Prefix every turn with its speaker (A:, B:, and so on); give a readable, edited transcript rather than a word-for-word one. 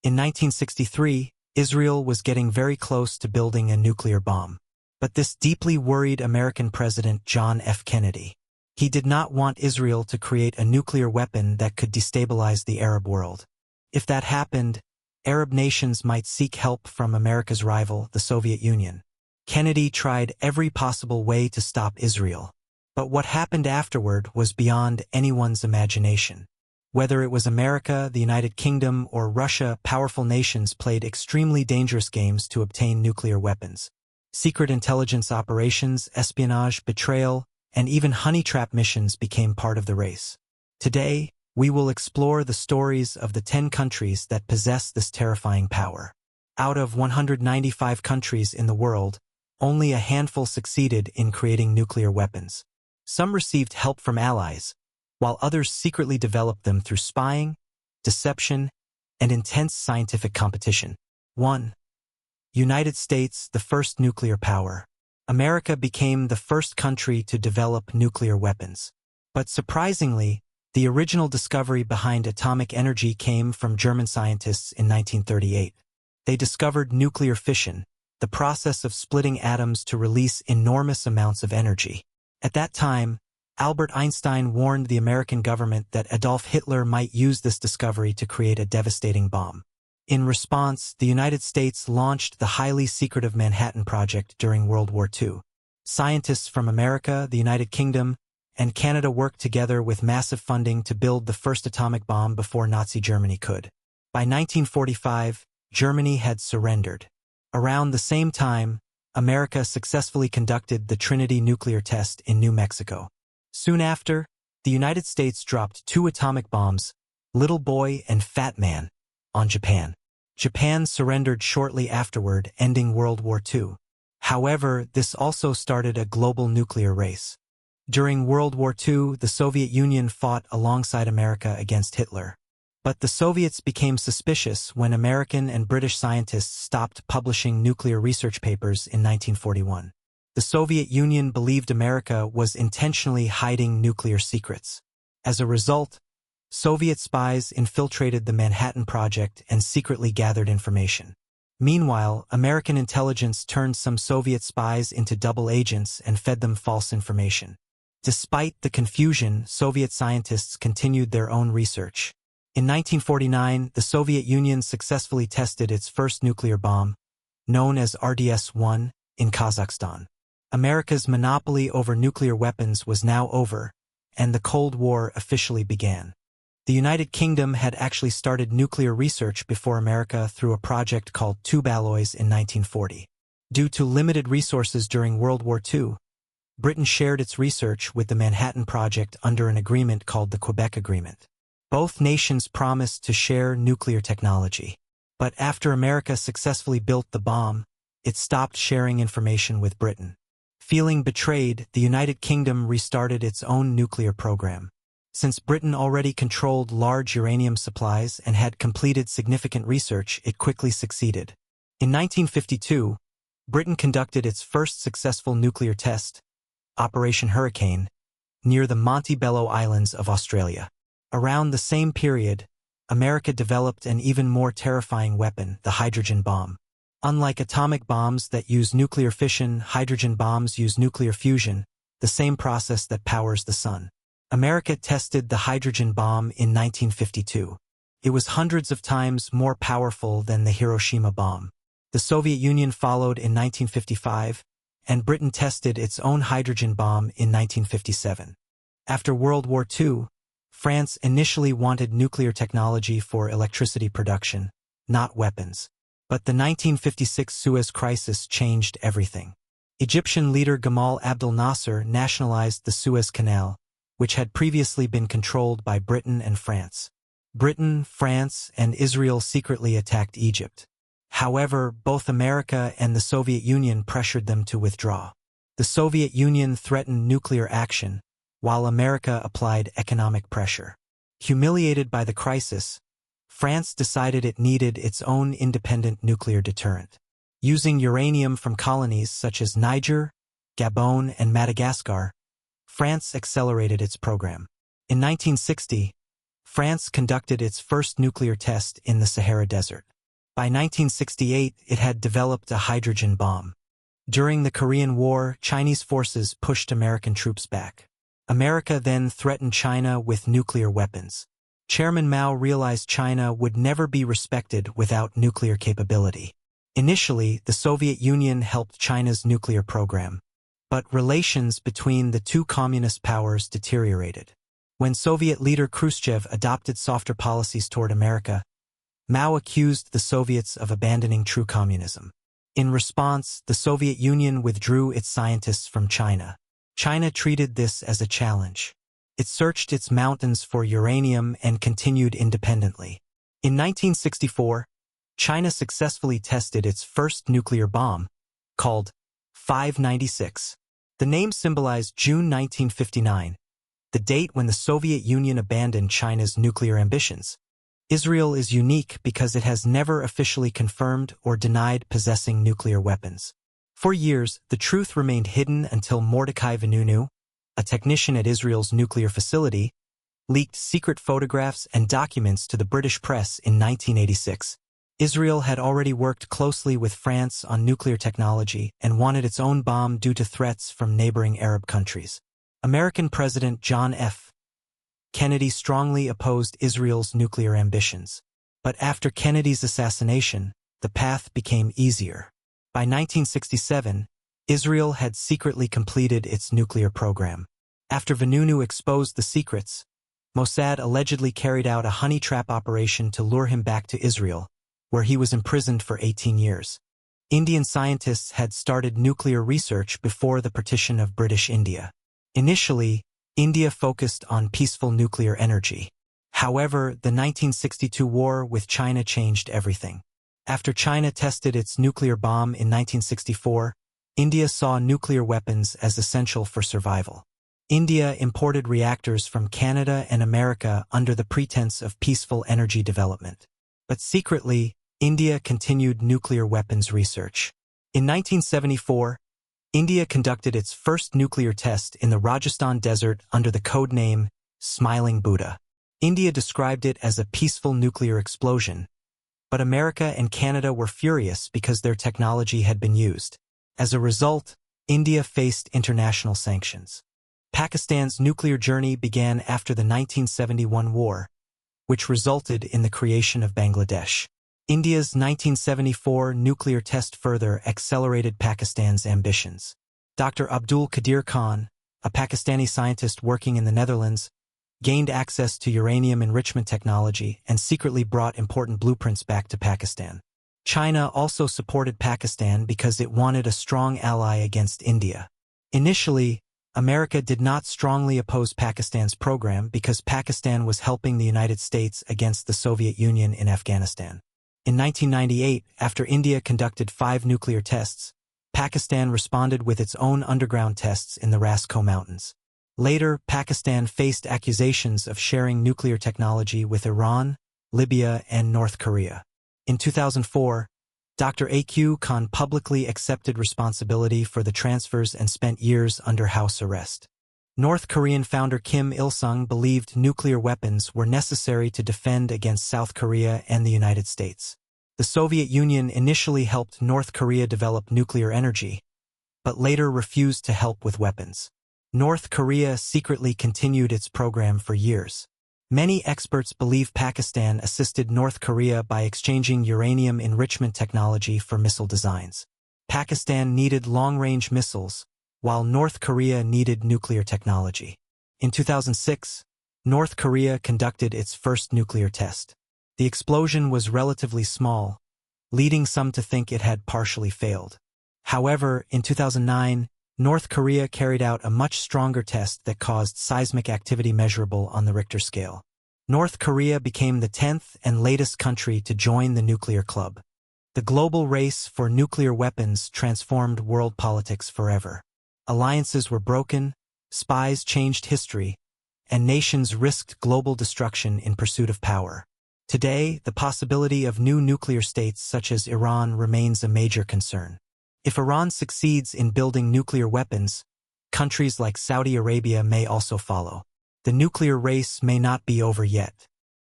A: In 1963, Israel was getting very close to building a nuclear bomb. But this deeply worried American President John F. Kennedy. He did not want Israel to create a nuclear weapon that could destabilize the Arab world. If that happened, Arab nations might seek help from America's rival, the Soviet Union. Kennedy tried every possible way to stop Israel. But what happened afterward was beyond anyone's imagination. Whether it was America, the United Kingdom, or Russia, powerful nations played extremely dangerous games to obtain nuclear weapons. Secret intelligence operations, espionage, betrayal, and even honey trap missions became part of the race. Today, we will explore the stories of the 10 countries that possess this terrifying power. Out of 195 countries in the world, only a handful succeeded in creating nuclear weapons. Some received help from allies, while others secretly developed them through spying, deception, and intense scientific competition. 1. United States, the first nuclear power. America became the first country to develop nuclear weapons. But surprisingly, the original discovery behind atomic energy came from German scientists in 1938. They discovered nuclear fission, the process of splitting atoms to release enormous amounts of energy. At that time, Albert Einstein warned the American government that Adolf Hitler might use this discovery to create a devastating bomb. In response, the United States launched the highly secretive Manhattan Project during World War II. Scientists from America, the United Kingdom, and Canada worked together with massive funding to build the first atomic bomb before Nazi Germany could. By 1945, Germany had surrendered. Around the same time, America successfully conducted the Trinity nuclear test in New Mexico. Soon after, the United States dropped 2 atomic bombs, Little Boy and Fat Man, on Japan. Japan surrendered shortly afterward, ending World War II. However, this also started a global nuclear race. During World War II, the Soviet Union fought alongside America against Hitler. But the Soviets became suspicious when American and British scientists stopped publishing nuclear research papers in 1941. The Soviet Union believed America was intentionally hiding nuclear secrets. As a result, Soviet spies infiltrated the Manhattan Project and secretly gathered information. Meanwhile, American intelligence turned some Soviet spies into double agents and fed them false information. Despite the confusion, Soviet scientists continued their own research. In 1949, the Soviet Union successfully tested its first nuclear bomb, known as RDS-1, in Kazakhstan. America's monopoly over nuclear weapons was now over, and the Cold War officially began. The United Kingdom had actually started nuclear research before America through a project called tube alloys in 1940. Due to limited resources during World War II, Britain shared its research with the Manhattan Project under an agreement called the Quebec Agreement. Both nations promised to share nuclear technology. But after America successfully built the bomb, it stopped sharing information with Britain. Feeling betrayed, the United Kingdom restarted its own nuclear program. Since Britain already controlled large uranium supplies and had completed significant research, it quickly succeeded. In 1952, Britain conducted its first successful nuclear test, Operation Hurricane, near the Montebello Islands of Australia. Around the same period, America developed an even more terrifying weapon, the hydrogen bomb. Unlike atomic bombs that use nuclear fission, hydrogen bombs use nuclear fusion, the same process that powers the sun. America tested the hydrogen bomb in 1952. It was hundreds of times more powerful than the Hiroshima bomb. The Soviet Union followed in 1955, and Britain tested its own hydrogen bomb in 1957. After World War II, France initially wanted nuclear technology for electricity production, not weapons. But the 1956 Suez Crisis changed everything. Egyptian leader Gamal Abdel Nasser nationalized the Suez Canal, which had previously been controlled by Britain and France. Britain, France, and Israel secretly attacked Egypt. However, both America and the Soviet Union pressured them to withdraw. The Soviet Union threatened nuclear action, while America applied economic pressure. Humiliated by the crisis, France decided it needed its own independent nuclear deterrent. Using uranium from colonies such as Niger, Gabon, and Madagascar, France accelerated its program. In 1960, France conducted its first nuclear test in the Sahara Desert. By 1968, it had developed a hydrogen bomb. During the Korean War, Chinese forces pushed American troops back. America then threatened China with nuclear weapons. Chairman Mao realized China would never be respected without nuclear capability. Initially, the Soviet Union helped China's nuclear program, but relations between the two communist powers deteriorated. When Soviet leader Khrushchev adopted softer policies toward America, Mao accused the Soviets of abandoning true communism. In response, the Soviet Union withdrew its scientists from China. China treated this as a challenge. It searched its mountains for uranium and continued independently. In 1964, China successfully tested its first nuclear bomb, called 596. The name symbolized June 1959, the date when the Soviet Union abandoned China's nuclear ambitions. Israel is unique because it has never officially confirmed or denied possessing nuclear weapons. For years, the truth remained hidden until Mordecai Vanunu, a technician at Israel's nuclear facility, leaked secret photographs and documents to the British press in 1986. Israel had already worked closely with France on nuclear technology and wanted its own bomb due to threats from neighboring Arab countries. American President John F. Kennedy strongly opposed Israel's nuclear ambitions. But after Kennedy's assassination, the path became easier. By 1967, Israel had secretly completed its nuclear program. After Vanunu exposed the secrets, Mossad allegedly carried out a honey trap operation to lure him back to Israel, where he was imprisoned for 18 years. Indian scientists had started nuclear research before the partition of British India. Initially, India focused on peaceful nuclear energy. However, the 1962 war with China changed everything. After China tested its nuclear bomb in 1964, India saw nuclear weapons as essential for survival. India imported reactors from Canada and America under the pretense of peaceful energy development. But secretly, India continued nuclear weapons research. In 1974, India conducted its first nuclear test in the Rajasthan desert under the code name Smiling Buddha. India described it as a peaceful nuclear explosion, but America and Canada were furious because their technology had been used. As a result, India faced international sanctions. Pakistan's nuclear journey began after the 1971 war, which resulted in the creation of Bangladesh. India's 1974 nuclear test further accelerated Pakistan's ambitions. Dr. Abdul Qadir Khan, a Pakistani scientist working in the Netherlands, gained access to uranium enrichment technology and secretly brought important blueprints back to Pakistan. China also supported Pakistan because it wanted a strong ally against India. Initially, America did not strongly oppose Pakistan's program because Pakistan was helping the United States against the Soviet Union in Afghanistan. In 1998, after India conducted 5 nuclear tests, Pakistan responded with its own underground tests in the Rasco Mountains. Later, Pakistan faced accusations of sharing nuclear technology with Iran, Libya, and North Korea. In 2004, Dr. A.Q. Khan publicly accepted responsibility for the transfers and spent years under house arrest. North Korean founder Kim Il-sung believed nuclear weapons were necessary to defend against South Korea and the United States. The Soviet Union initially helped North Korea develop nuclear energy, but later refused to help with weapons. North Korea secretly continued its program for years. Many experts believe Pakistan assisted North Korea by exchanging uranium enrichment technology for missile designs. Pakistan needed long-range missiles, while North Korea needed nuclear technology. In 2006, North Korea conducted its first nuclear test. The explosion was relatively small, leading some to think it had partially failed. However, in 2009, North Korea carried out a much stronger test that caused seismic activity measurable on the Richter scale. North Korea became the 10th and latest country to join the nuclear club. The global race for nuclear weapons transformed world politics forever. Alliances were broken, spies changed history, and nations risked global destruction in pursuit of power. Today, the possibility of new nuclear states such as Iran remains a major concern. If Iran succeeds in building nuclear weapons, countries like Saudi Arabia may also follow. The nuclear race may not be over yet.